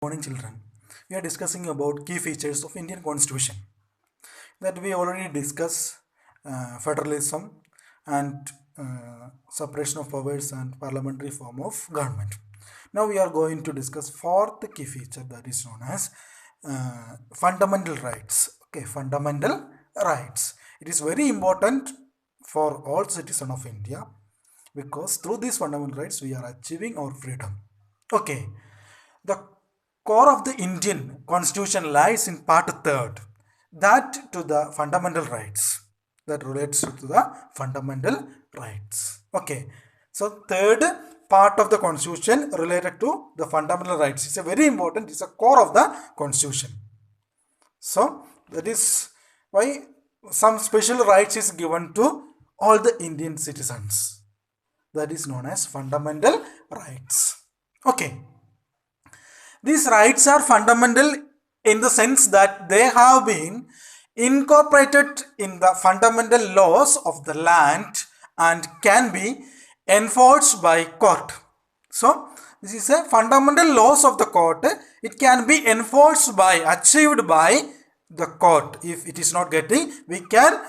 Morning children. We are discussing about key features of Indian Constitution. That we already discussed federalism and separation of powers and parliamentary form of government. Now we are going to discuss fourth key feature, that is known as fundamental rights. Okay, fundamental rights. It is very important for all citizens of India because through these fundamental rights we are achieving our freedom. Okay, the core of the Indian Constitution lies in part 3rd, that to the fundamental rights, that relates to the fundamental rights. Okay, so third part of the Constitution related to the fundamental rights. It's a very important, it's a core of the Constitution. So that is why some special rights is given to all the Indian citizens. That is known as fundamental rights. Okay. These rights are fundamental in the sense that they have been incorporated in the fundamental laws of the land and can be enforced by court. So, this is a fundamental laws of the court. It can be enforced by, achieved by the court. If it is not getting, we can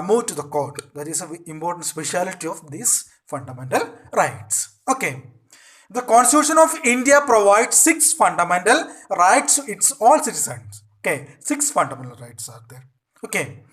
move to the court. That is an important speciality of these fundamental rights. Okay. The Constitution of India provides 6 fundamental rights to its all citizens. Okay, 6 fundamental rights are there. Okay,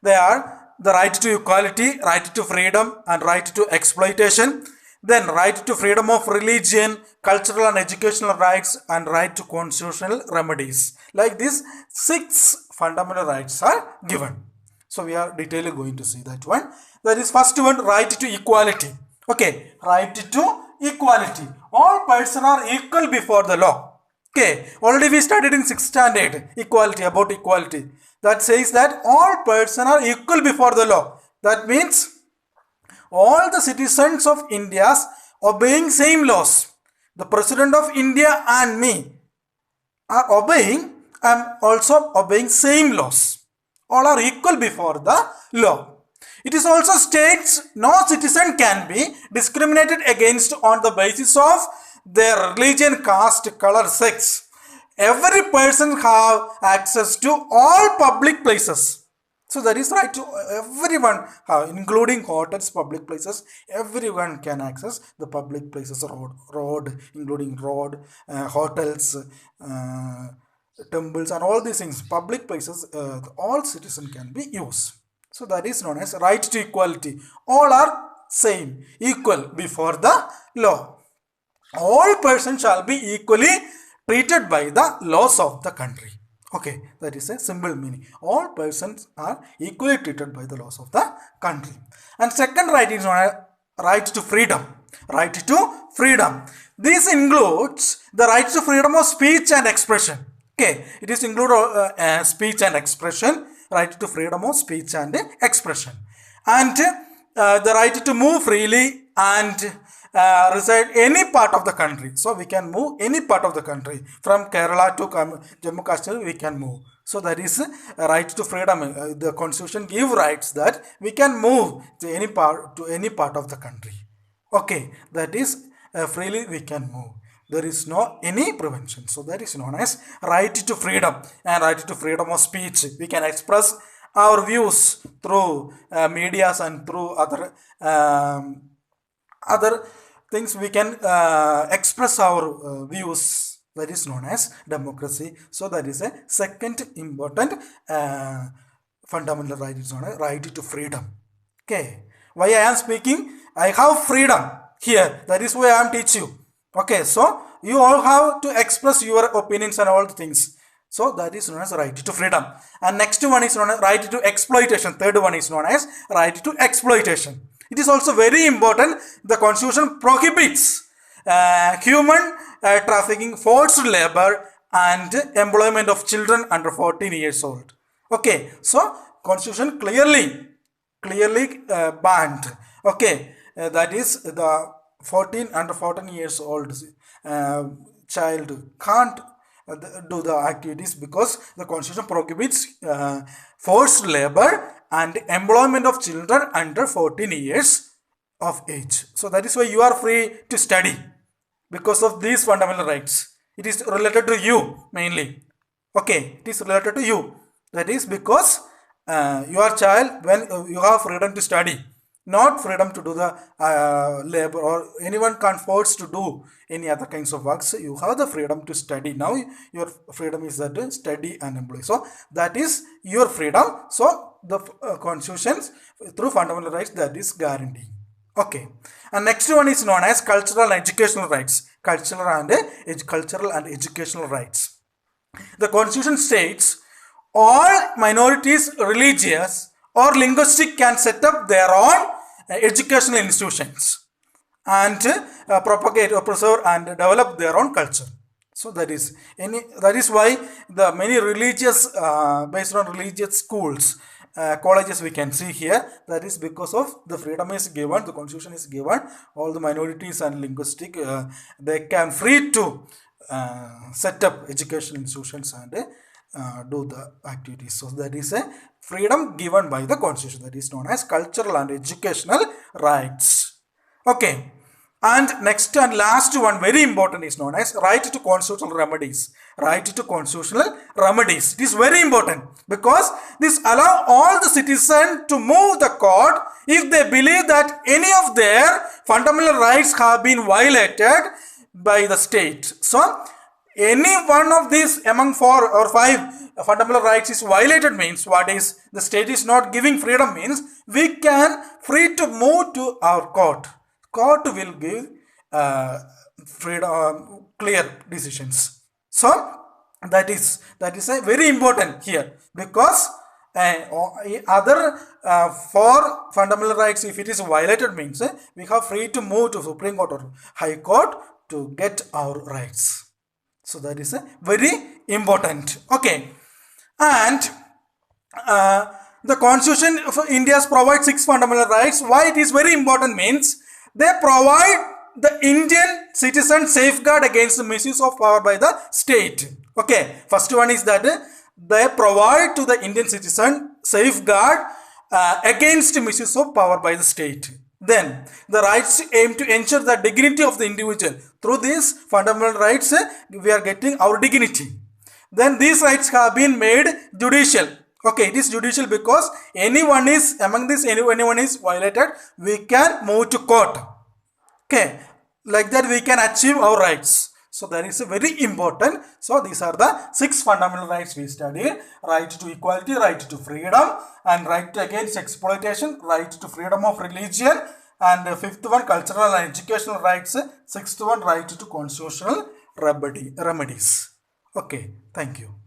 they are the right to equality, right to freedom, and right to exploitation. Then right to freedom of religion, cultural and educational rights, and right to constitutional remedies. Like this, 6 fundamental rights are given. So we are detailedly going to see that one. That is first one, right to equality. Okay, right to equality. All persons are equal before the law. Okay, already we studied in 6th standard equality, about equality. That says that all persons are equal before the law. That means all the citizens of India obeying same laws. The President of India and me are obeying and also obeying same laws. All are equal before the law. It is also states no citizen can be discriminated against on the basis of their religion, caste, color, sex. Every person have access to all public places. So that is right to everyone, including hotels, public places. Everyone can access the public places, road, including road, hotels, temples, and all these things. Public places, all citizens can be used. So that is known as right to equality. All are same, equal before the law. All persons shall be equally treated by the laws of the country. Okay, that is a simple meaning. All persons are equally treated by the laws of the country. And second right is known as right to freedom. Right to freedom. This includes the right to freedom of speech and expression. Okay, it is include speech and expression. Right to freedom of speech and expression, and the right to move freely and reside any part of the country. So we can move any part of the country from Kerala to Jammu Kashmir. We can move. So that is right to freedom. The Constitution gives rights that we can move to any part of the country. Okay, that is freely we can move. There is no any prevention. So that is known as right to freedom and right to freedom of speech. We can express our views through medias and through other things. We can express our views. That is known as democracy. So that is a second important fundamental right. Is known as right to freedom. Okay. Why I am speaking? I have freedom here. That is why I am teaching you. Okay, so you all have to express your opinions and all the things. So that is known as right to freedom. And next one is known as right to exploitation. Third one is known as right to exploitation. It is also very important. The Constitution prohibits human trafficking, forced labor, and employment of children under 14 years old. Okay, so Constitution clearly banned. Okay, that is the 14 under 14 years old child can't do the activities because the Constitution prohibits forced labor and employment of children under 14 years of age. So that is why you are free to study because of these fundamental rights. It is related to you mainly. Okay, it is related to you. That is because your child, when you have freedom to study, not freedom to do the labor, or anyone can't force to do any other kinds of works. You have the freedom to study. Now your freedom is that to study and employ. So that is your freedom. So the constitutions through fundamental rights, that is guaranteed. Okay, and next one is known as cultural and educational rights. Cultural and educational rights. The constitution states all minorities, religious or linguistic, can set up their own educational institutions and propagate or preserve and develop their own culture. So that is why the many religious based on religious schools, colleges we can see here. That is because of the freedom is given, the constitution is given, all the minorities and linguistic they can free to set up educational institutions and do the activities. So that is a freedom given by the constitution, that is known as cultural and educational rights. Okay, and next and last one, very important, is known as right to constitutional remedies. Right to constitutional remedies. It is very important because this allow all the citizens to move the court if they believe that any of their fundamental rights have been violated by the state. So any one of these among 4 or 5 fundamental rights is violated means, what is the state is not giving freedom means, we can free to move to our court. Court will give freedom, clear decisions. So that is a very important here, because other 4 fundamental rights, if it is violated means we have free to move to Supreme Court or High Court to get our rights. So that is a very important. Okay, and the Constitution of India provides 6 fundamental rights. Why it is very important means, they provide the Indian citizen safeguard against the misuse of power by the state. Okay, first one is that they provide to the Indian citizen safeguard against misuse of power by the state. Then the rights aim to ensure the dignity of the individual. Through these fundamental rights, we are getting our dignity. Then these rights have been made judicial. Okay, it is judicial because anyone is among this, anyone is violated, we can move to court. Okay, like that we can achieve our rights. So that is very important. So these are the 6 fundamental rights we studied: right to equality, right to freedom, and right against exploitation, right to freedom of religion, and 5th one, cultural and educational rights, 6th one, right to constitutional remedies. Okay, thank you.